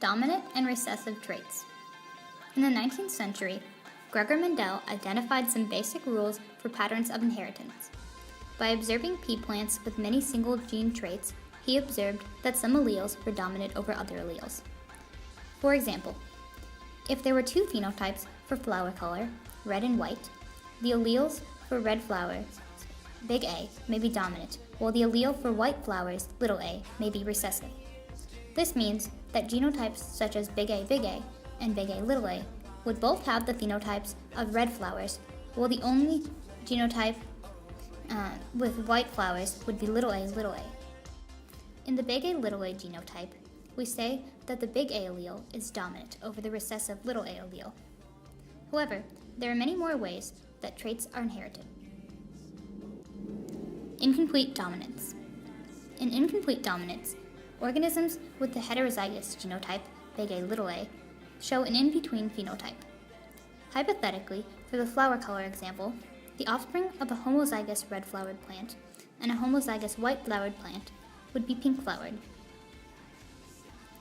Dominant and recessive traits. In the 19th century, Gregor Mendel identified some basic rules for patterns of inheritance. By observing pea plants with many single gene traits, he observed that some alleles were dominant over other alleles. For example, if there were two phenotypes for flower color, red and white, the alleles for red flowers, big A, may be dominant, while the allele for white flowers, little a, may be recessive. This means that genotypes such as big A, and big A, little a, would both have the phenotypes of red flowers, while the only genotype with white flowers would be little a, little a. In the big A, little a genotype, we say that the big A allele is dominant over the recessive little a allele. However, there are many more ways that traits are inherited. Incomplete dominance. In incomplete dominance, organisms with the heterozygous genotype, big A, little a, show an in-between phenotype. Hypothetically, for the flower color example, the offspring of a homozygous red-flowered plant and a homozygous white-flowered plant would be pink-flowered.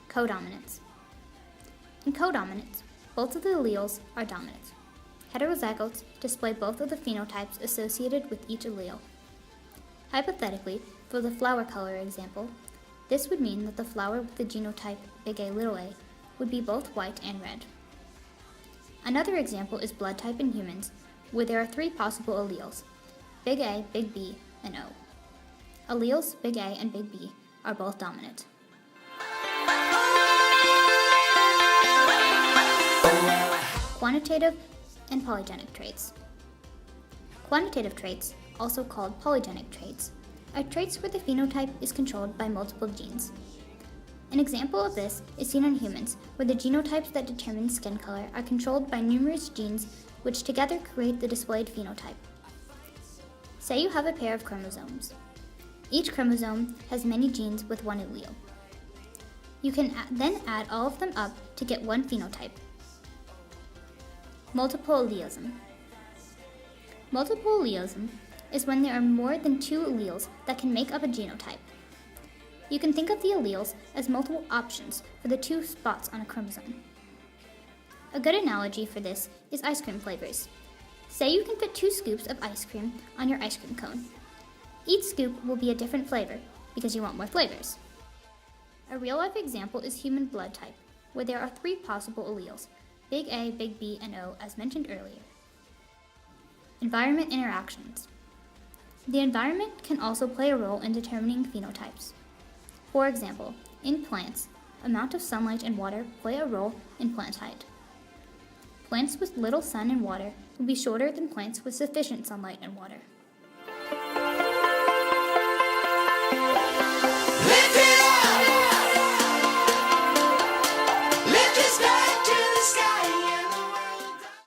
Codominance. In codominance, both of the alleles are dominant. Heterozygotes display both of the phenotypes associated with each allele. Hypothetically, for the flower color example, this would mean that the flower with the genotype big A, little a would be both white and red. Another example is blood type in humans, where there are three possible alleles, big A, big B, and O. Alleles big A and big B are both dominant. Quantitative and polygenic traits. Quantitative traits, also called polygenic traits, are traits where the phenotype is controlled by multiple genes. An example of this is seen in humans, where the genotypes that determine skin color are controlled by numerous genes which together create the displayed phenotype. Say you have a pair of chromosomes. Each chromosome has many genes with one allele. You can then add all of them up to get one phenotype. Multiple allelism. Multiple allelism is when there are more than two alleles that can make up a genotype. You can think of the alleles as multiple options for the two spots on a chromosome. A good analogy for this is ice cream flavors. Say you can fit 2 scoops of ice cream on your ice cream cone. Each scoop will be a different flavor because you want more flavors. A real-life example is human blood type, where there are 3 possible alleles, big A, big B, and O, as mentioned earlier. Environment interactions. The environment can also play a role in determining phenotypes. For example, in plants, amount of sunlight and water play a role in plant height. Plants with little sun and water will be shorter than plants with sufficient sunlight and water.